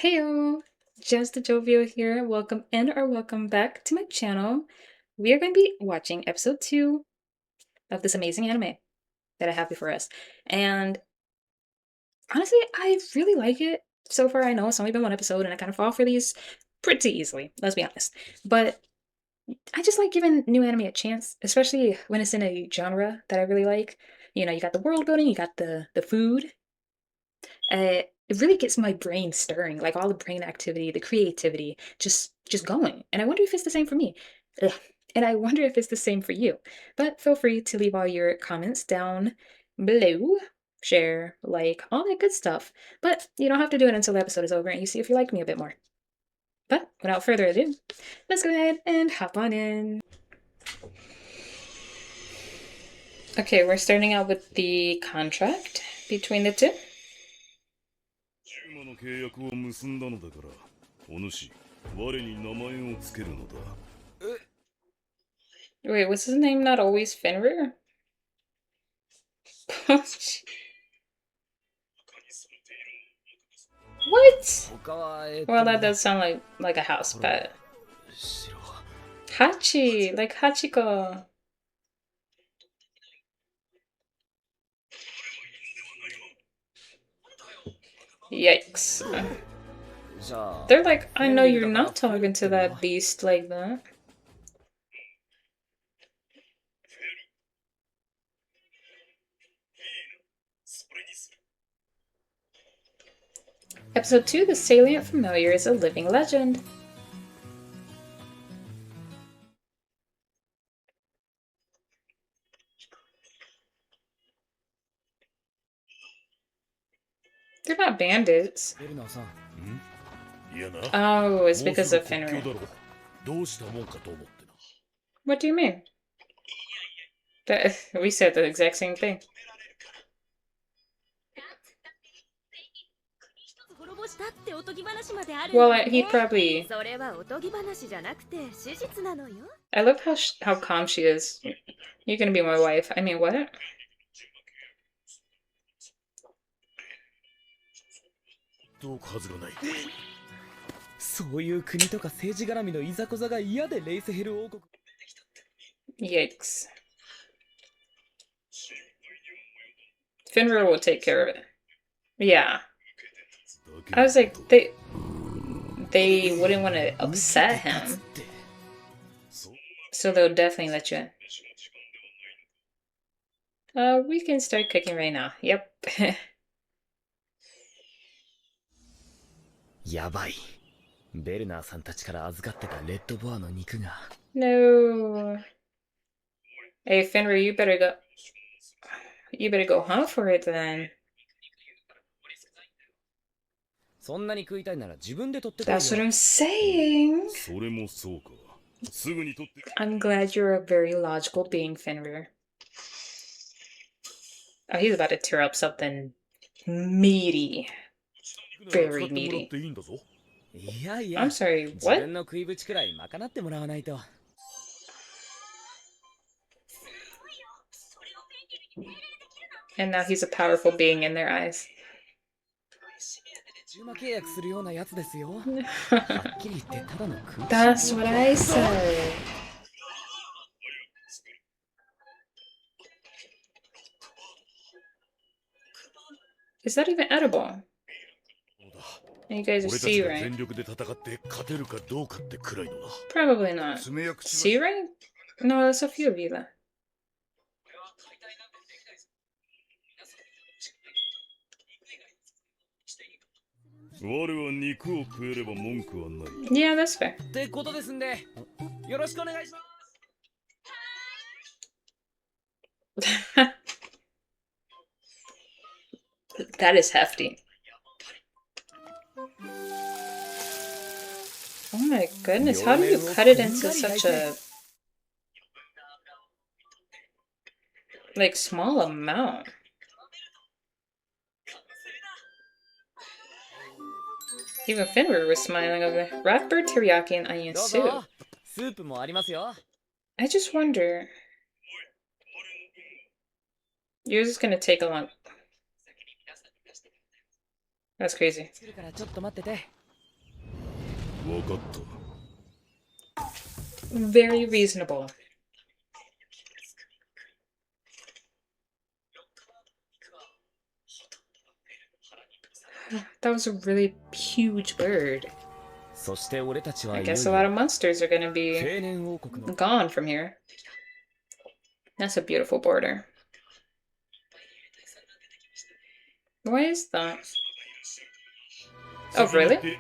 Heyo, JazzTheJovial here. Welcome in or welcome back to my channel. We are going to be watching episode 2 of this amazing anime that I have before us. And honestly, I really like it so far. I know it's only been one episode and I kind of fall for these pretty easily, let's be honest. But I just like giving new anime a chance, especially when it's in a genre that I really like. You know, you got the world building, you got the food, it really gets my brain stirring, like all the brain activity, the creativity, just going. And I wonder if it's the same for me. Ugh. And I wonder if it's the same for you. But feel free to leave all your comments down below, share, like, all that good stuff. But you don't have to do it until the episode is over and you see if you like me a bit more. But without further ado, let's go ahead and hop on in. Okay, we're starting out with the contract between the two. Wait, was his name not always Fenrir? What? Well, that does sound like a house pet. Hachi, like Hachiko. Yikes. They're like, I know you're not talking to that beast like that. Episode 2, The Salient Familiar is a Living Legend. They're not bandits. Oh, it's because of Fenrir. What do you mean? We said the exact same thing. Well, he'd probably... I love how calm she is. You're gonna be my wife. I mean, what? Yikes. Fenrir will take care of it. Yeah. I was like, they wouldn't want to upset him. So they'll definitely let you in. We can start cooking right now. Yep. No. Hey, Fenrir, you better go. You better go hunt for it then. That's what I'm saying. I'm glad you're a very logical being, Fenrir. Oh, he's about to tear up something meaty. Very meaty. I'm sorry, what? And now he's a powerful being in their eyes. That's what I said. Is that even edible? And you guys are sea ray. Probably not. Sea ray? No, that's a few of you then. Yeah, that's fair. That is hefty. Oh my goodness, how do you cut it into such a small amount? Even Fenrir was smiling over there. Ratbird teriyaki and onion soup. I just wonder. Yours is gonna take a long. That's crazy. Very reasonable. That was a really huge bird. I guess a lot of monsters are gonna be gone from here. That's a beautiful border. Why is that? Oh, really?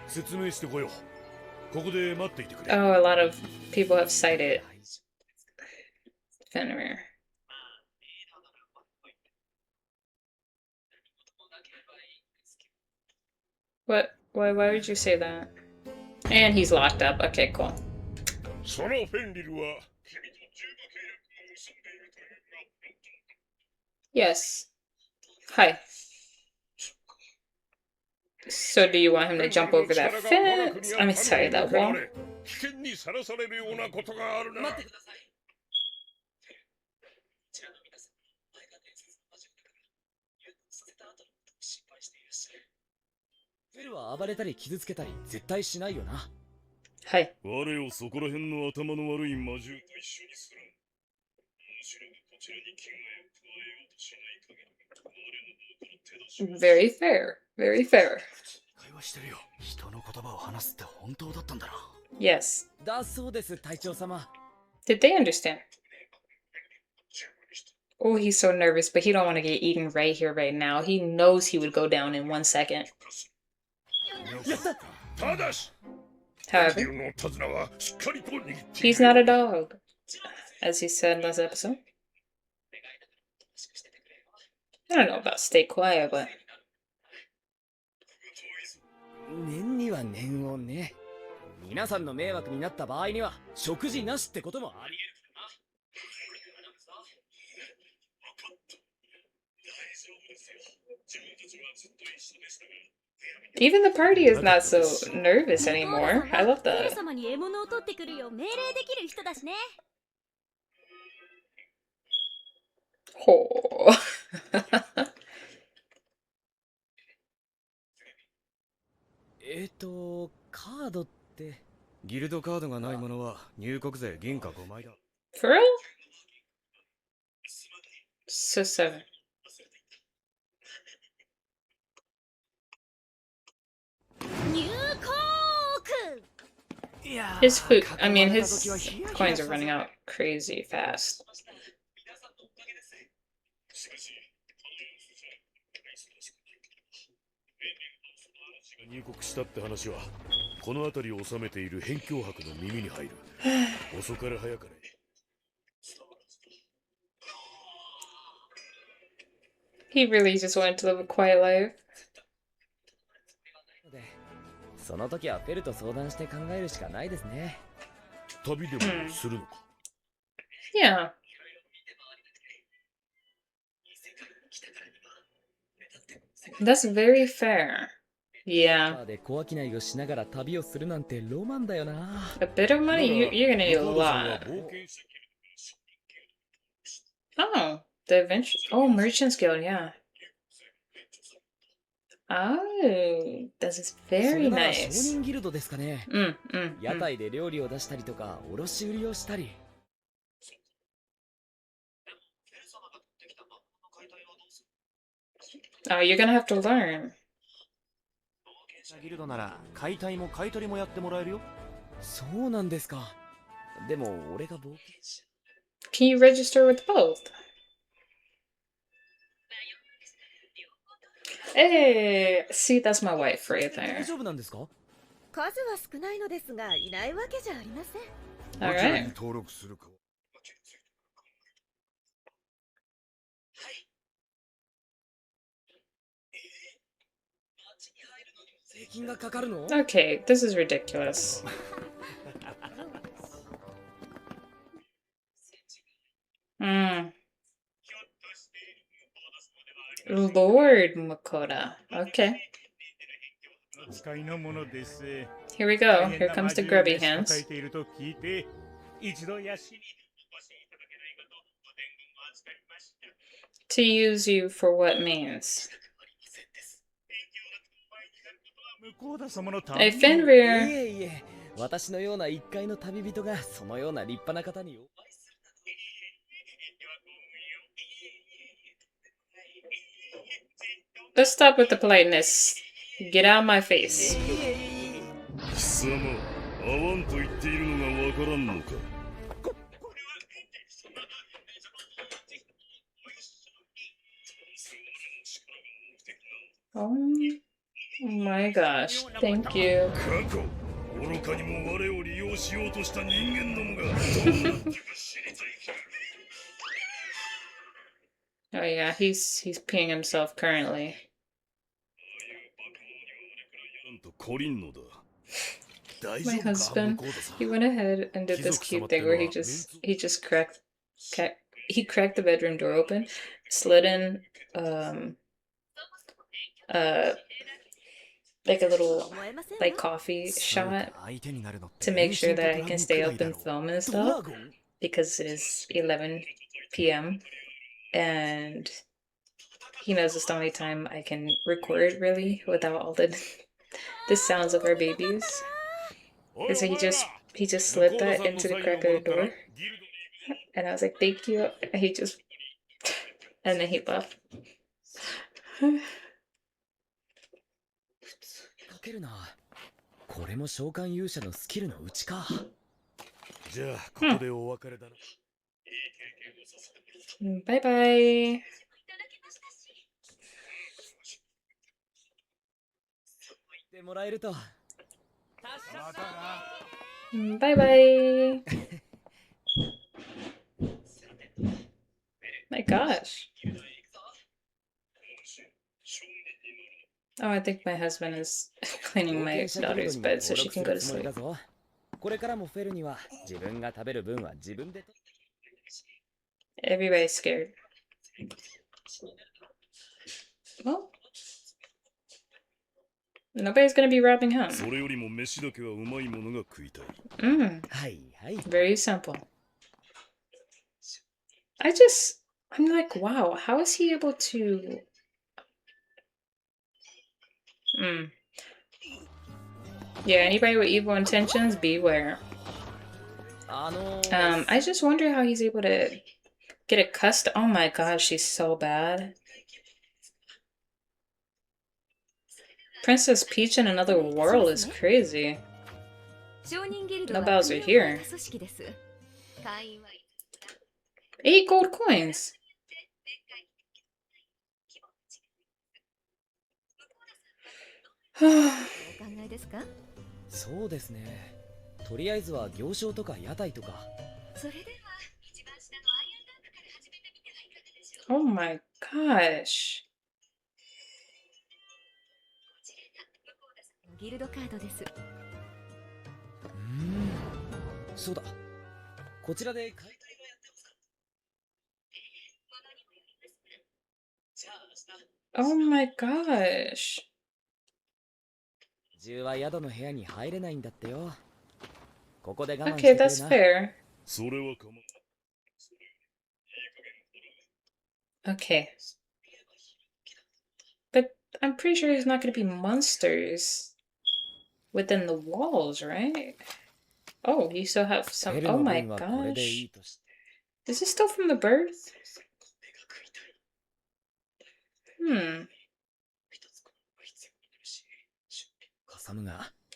Oh, a lot of people have cited Fenrir. What? Why would you say that? And he's locked up. Okay, cool. Yes. Hi. So do you want him to jump over that fence? I mean, sorry, that wall? Hi. Very fair. Very fair. Yes. Did they understand? Oh, he's so nervous, but he don't want to get eaten right here, right now. He knows he would go down in 1 second. However, he's not a dog, as he said last episode. I don't know about stay quiet, but... Even the party is not so nervous anymore. I love that. Oh. For real? So 7. His food, I mean, his coins are running out crazy fast. He really just wanted to live a quiet life. Yeah. That's very fair. Yeah. A bit of money? You're gonna need a lot. Oh, the adventure. Oh, Merchant's Guild, yeah. Oh, this is very nice. Oh, you're gonna have to learn. Can you register with both? Hey, see, that's my wife right there. Alright. Okay, this is ridiculous. Lord Makoto. Okay. Here we go. Here comes the grubby hands. To use you for what means? Hey, Fenrir! いえいえ、私のような一介の旅人がそのような立派な方に。 Let's stop with the politeness. Get out of my face. 貴様、会わんと言っているのがわからんのか。Oh my gosh, thank you. 過去、愚かにも我を利用しようとした人間どもがどうなったか知りたい。 Oh yeah, he's peeing himself currently. コリンのだ。 My husband, he went ahead and did this cute thing where he just cracked the bedroom door open, slid in like a little like coffee shot to make sure that I can stay up and film and stuff because it is 11 p.m. and he knows it's the only time I can record really without all the sounds of our babies. And so he just slid that into the crack of the door. And I was like, thank you. And and then he left. かけるな。これも召喚勇者のスキルのうちか。じゃあここでお別れだな。Bye bye. Bye bye. My gosh. Oh, I think my husband is cleaning my daughter's bed so she can go to sleep. Everybody's scared. Well, nobody's gonna be robbing him. Very simple. I'm like, wow, how is he able to... Yeah, anybody with evil intentions, beware. I just wonder how he's able to get a custom... Oh my gosh, she's so bad. Princess Peach in another world is crazy. No Bowser here. 8 gold coins. Oh my gosh. ギルドカードです。そうだ。こちらで買い取りがやってますか。 Oh my gosh. 10は宿の部屋に入れないんだってよ。ここで我慢 Okay, that's fair. それは構わん。 Okay. But I'm pretty sure there's not going to be monsters within the walls, right? Oh, you still have some... Oh my gosh. Is this still from the birth?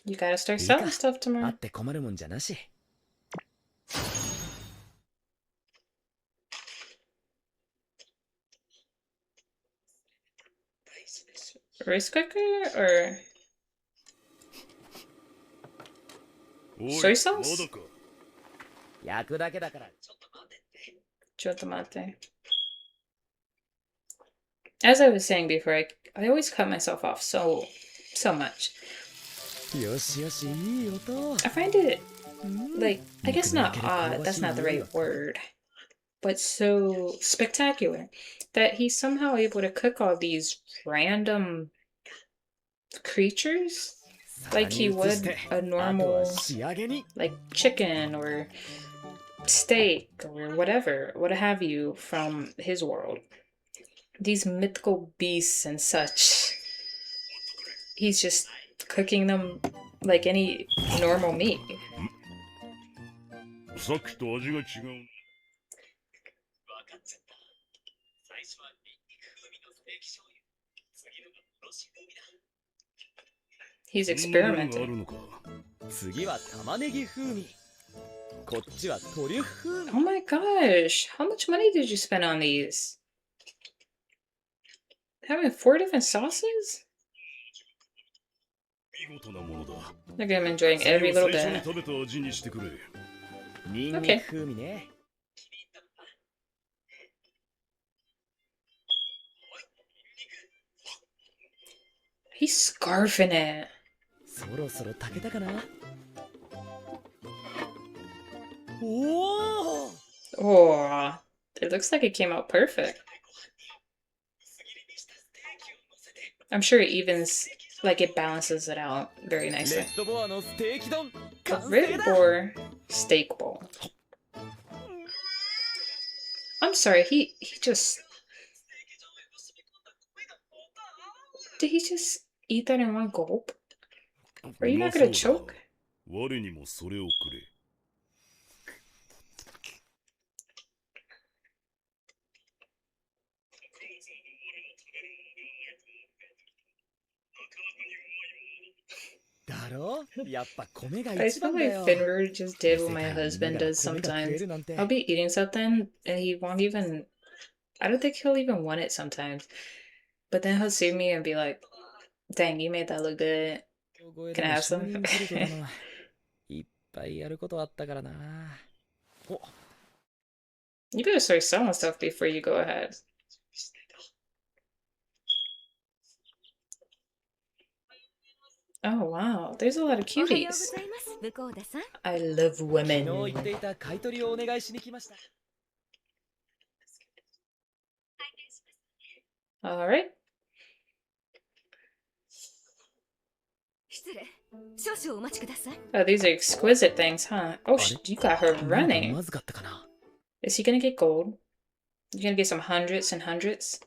You gotta start selling stuff tomorrow. Rice cooker or soy sauce? Chotomate. As I was saying before, I always cut myself off so much. I find it, like, I guess not odd, that's not the right word, but so spectacular that he's somehow able to cook all these random creatures like he would a normal, like, chicken or steak or whatever, what have you, from his world. These mythical beasts and such. He's just cooking them like any normal meat. さっきと味が違う。 He's そんなのがある experimenting. のか。次は玉ねぎ風味。こっちはトリュフ風味。 Oh my gosh, how much money did you spend on these? Having 4 different sauces? 見事なものだ。 Look at him enjoying 次 every は little 最初に bit. 食べた味にしてくれ。ニンニク風味ね。 He's scarfing it. そろそろ炊けたかな。おお。 Oh, it looks like it came out perfect. I'm sure it evens, like it balances it out very レ nicely. ッドボアのステーキ丼 A 完成 rib だ。 or steak bowl? I'm sorry, he just... Did he just eat that in one gulp? Are you not gonna choke? 我にもそれをくれ。 だろ、やっぱ米が I 一 feel 番だ like よ。 Finward just did what my 世界にいな husband がら does 米が食え sometimes. るなんて。 I'll be eating something and he won't even... I don't think he'll even want it sometimes. But then he'll see me and be like, dang, you made that look good. Can I have some? いっぱいやることあったからな。お、 You better start selling stuff before you go ahead. Oh wow, there's a lot of おはようご cuties. ざいます。向田さん。 I love 昨 women. 日言っていた買い取りをお願いしに来ました。 Alright. 失礼。少々お待ちください。 Oh, these are exquisite things, huh? Oh, you got her なんか running. まずかったかな。 Is he gonna get gold? You gonna get some hundreds and hundreds?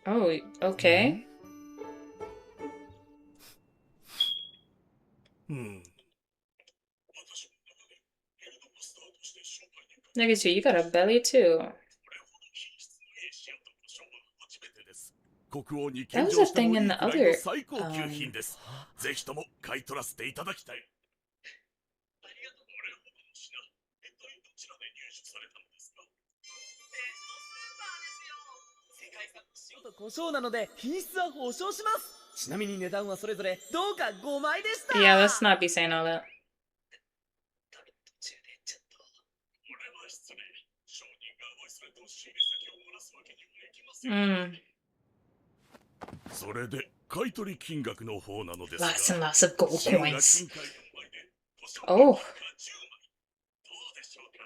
Oh, okay. うん。 Look at you, you got a belly too. 国王に That 献 was 上 a しても thing い in い the くらい other の最高級品です。ぜひとも買い取らせていただきたい。 胡椒なので品質は保証します。ちなみに値段はそれぞれどうか5枚でした。 Yeah, let's not be saying all that. Mm, それで買い取り金額の方なのですが、 lots and lots of gold 塩が coins. 金塊4枚で、胡椒 Oh. が10枚。どうでしょうか。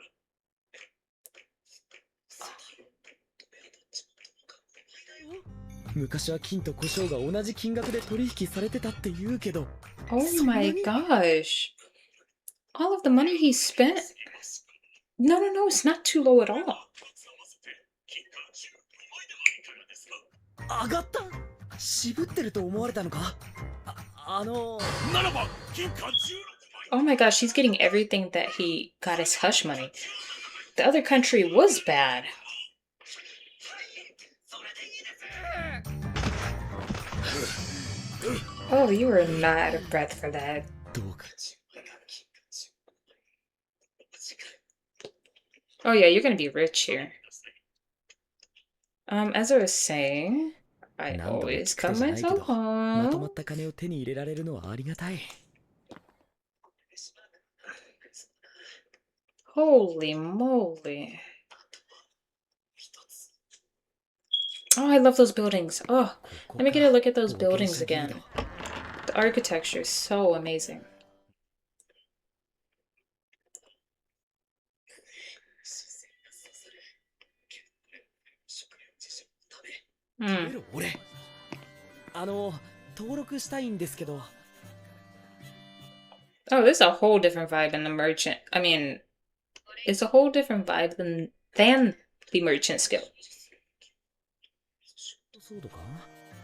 昔は金と胡椒が同じ金額で取引されてたって言うけど。 Oh my gosh. All of the money he spent? No, no, no, it's not too low at all. 上がった。渋ってると思われたのか。ならば金貨16枚。 Oh my gosh, he's getting everything that he got as hush money. The other country was bad. Oh, you were not out of breath for that. どうか。 Oh yeah, you're gonna be rich here. As I was saying, I 何度も always 聞くと cut じゃないけど、 myself まとま home. った金を手に入れられるのはありがたい。 Holy moly. Oh, I love those buildings. Oh, let me get a look at those buildings again. The architecture is so amazing. Hmm. 俺、登録したいんですけど。 Oh, there's a whole different vibe in the merchant. I mean, it's a whole different vibe than the merchant skill. そうとか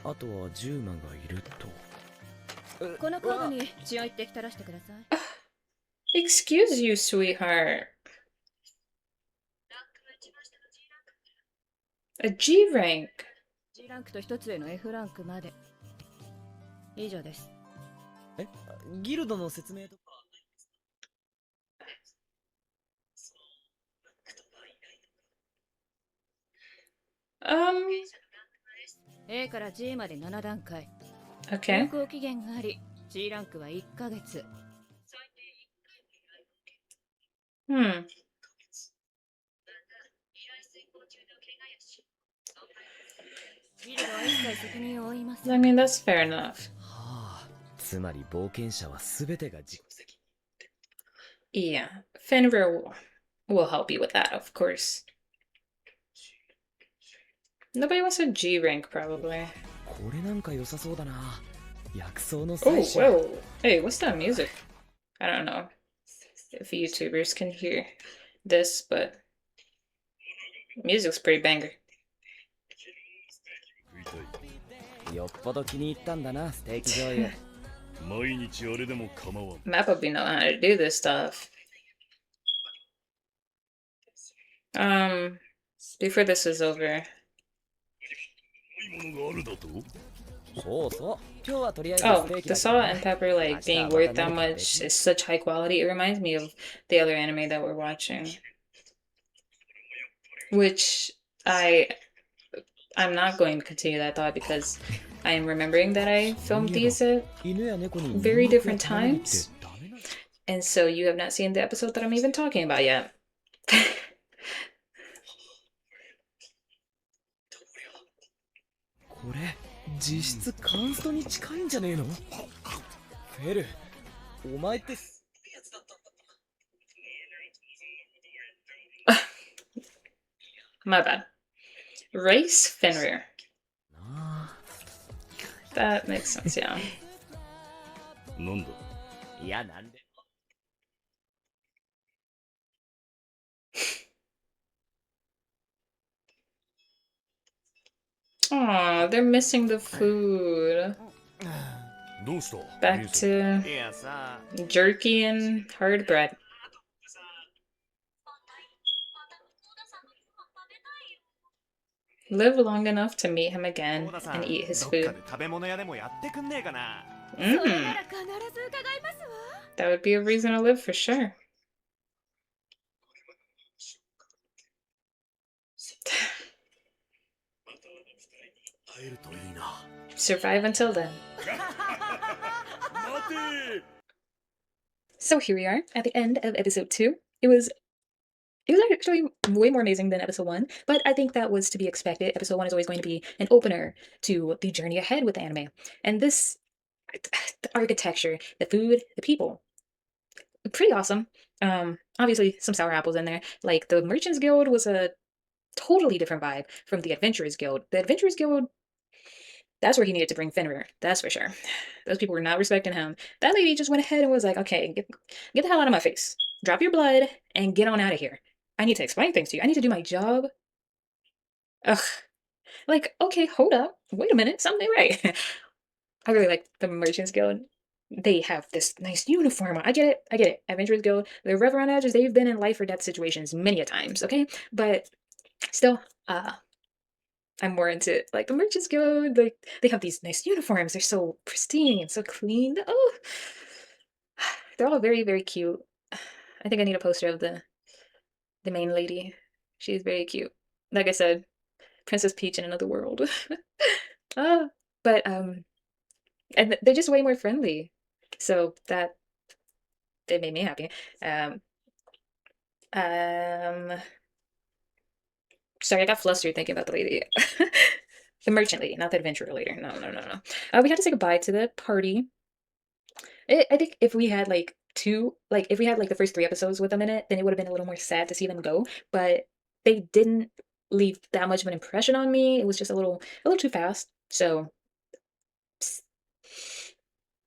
あとは10万がいると。このカードに血を一滴垂らしてください。Excuse you, sweetheart. A G rank. G ランクと一つ上の F ランクまで。以上です。え、ギルドの説明とか。A から G まで7段階。Okay. 有効期限があり、G ランクは1ヶ月。Hmm. I mean, that's fair enough. はあ、つまり冒険者は全てが自己責任。Yeah, Fenrir will help you with that, of course. Nobody wants a G rank, probably. これなんか良さそうだな。薬草の Oh, 採取。 whoa. Hey, what's that music? I don't know if YouTubers can hear this, but music's pretty banger. 食いたい。よっぽど気に入ったんだな、ステーキ醤油。毎日あれでも構わん。 MAPPA be know how to do this stuff. Before this is over. いいものがあるだと。そうそう。今日はとりあえず Oh, ステーキ the だけど salt な。 and pepper like being worth that much is such high quality. It reminds me of the other anime that we're watching, which I'm not going to continue that thought because I am remembering that I filmed these at 犬や猫に very 入学 different や頼みって times, ダメなの？ and so you have not seen the episode that I'm even talking about yet. これ実質カンストに近いんじゃねえの？フェル、お前ってすげえやつだったんだ。 My bad. Race Fenrir. なあ。 That makes sense, yeah. なんだ。いや、なんで。 Aw, they're missing the food. どうした？ Back to いやさ、 jerky and hard bread. Live long enough to meet him again and eat his どっか food. で食べ物屋でもやってくんねえかな。 それな Mm, ら必ず伺いますわ。 that would be a reason to live for sure. 会えるといいな。 Survive until then. 待て。 So here we are at the end of episode 2. It was actually way more amazing than episode 1, but I think that was to be expected. Episode 1 is always going to be an opener to the journey ahead with the anime. And this, the architecture, the food, the people, pretty awesome. Obviously some sour apples in there. Like the Merchants Guild was a totally different vibe from the Adventurers Guild. The Adventurers Guild, that's where he needed to bring Fenrir, that's for sure. Those people were not respecting him. That lady just went ahead and was like, okay, get the hell out of my face. Drop your blood and get on out of here. I need to explain things to you. I need to do my job. Ugh. Like, okay, hold up. Wait a minute. Something ain't right. I really like the Merchants Guild. They have this nice uniform on. I get it. Adventurers Guild, they're rough around edges. They've been in life or death situations many a times, okay? But still, I'm more into like the Merchants Guild. Like they have these nice uniforms. They're so pristine and so clean. Oh, they're all very, very cute. I think I need a poster of the main lady. She's very cute. Like I said, Princess Peach in another world. But and they're just way more friendly. So that made me happy. Sorry, I got flustered thinking about the lady. The merchant lady, not the adventurer lady. No. We had to say goodbye to the party. I think if we had like if we had like the first 3 episodes with them in it, then it would have been a little more sad to see them go. But they didn't leave that much of an impression on me. It was just a little too fast. So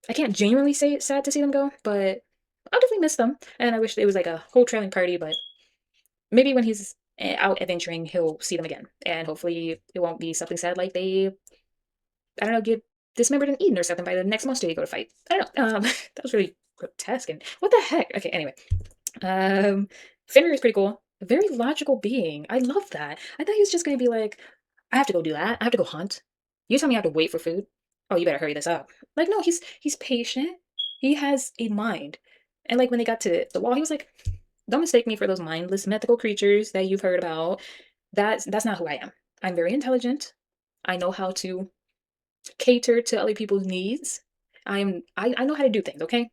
I can't genuinely say it's sad to see them go, but I'll definitely miss them. And I wish it was like a whole trailing party, but maybe when he's out adventuring, he'll see them again. And hopefully it won't be something sad like they I don't know, get dismembered and eaten or something by the next monster you go to fight. I don't know. That was really grotesque and what the heck? Okay, anyway. Fenrir is pretty cool. A very logical being. I love that. I thought he was just gonna be like, I have to go do that. I have to go hunt. You tell me I have to wait for food. Oh, you better hurry this up. Like, no, he's patient. He has a mind. And like when they got to the wall, he was like, don't mistake me for those mindless mythical creatures that you've heard about. That's not who I am. I'm very intelligent. I know how to cater to other people's needs. I know how to do things, okay?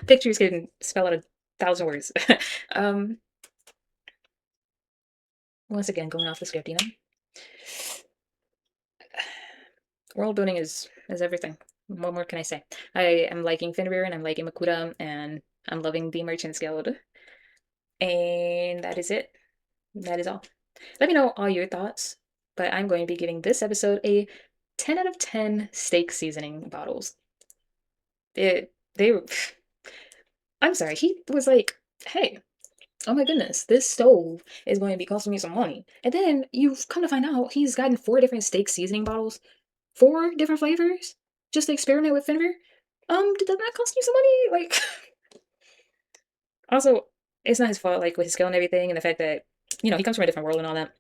Pictures can spell out 1,000 words. um, Once again, going off the script, you know? World building is everything. What more can I say? I am liking Fenrir and I'm liking Makura and I'm loving the Merchants Guild. And that is it. That is all. Let me know all your thoughts. But I'm going to be giving this episode a 10 out of 10 steak seasoning bottles. They were. I'm sorry. He was like, hey, oh my goodness, this stove is going to be costing me some money. And then you've come to find out he's gotten 4 different steak seasoning bottles, 4 different flavors, just to experiment with Fenrir. Did that cost you some money? Like, also, it's not his fault, like with his skill and everything, and the fact that he comes from a different world and all that.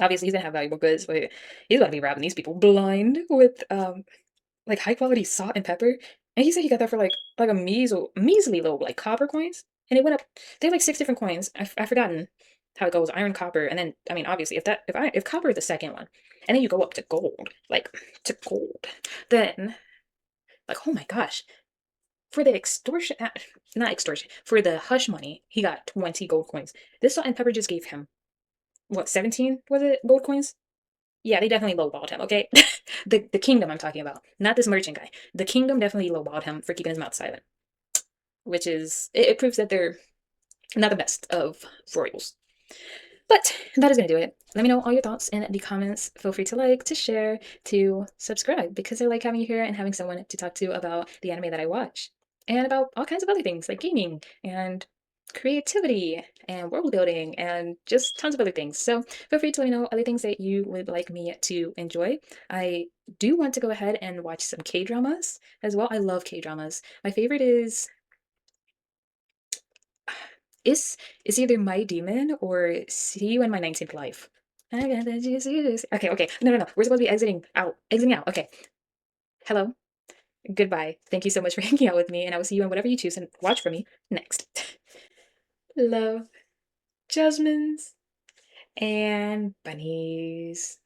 Obviously, he's gonna have valuable goods, but he's gonna be robbing these people blind with like high quality salt and pepper. And he said he got that for like a measly little like copper coins, and it went up. They have like 6 different coins. I've forgotten how it goes: iron, copper, and then I mean obviously if copper is the second one, and then you go up to gold, then like oh my gosh, for the extortion, not extortion, for the hush money, he got 20 gold coins. This salt and pepper just gave him what 17 was it gold coins? Yeah, they definitely lowballed him, okay? The kingdom I'm talking about, not this merchant guy. The kingdom definitely lowballed him for keeping his mouth silent, which is, it proves that they're not the best of royals. But that is going to do it. Let me know all your thoughts in the comments. Feel free to like, to share, to subscribe, because I like having you here and having someone to talk to about the anime that I watch. And about all kinds of other things like gaming and creativity and world building and just tons of other things. So feel free to let me know other things that you would like me to enjoy. I do want to go ahead and watch some K-dramas as well. I love K-dramas. My favorite is either My Demon or See You in My 19th Life. I got that juicy. Okay. No. We're supposed to be exiting out. Exiting out. Okay. Hello. Goodbye. Thank you so much for hanging out with me, and I will see you in whatever you choose and watch for me next. Love, Jasmines, and Bunnies.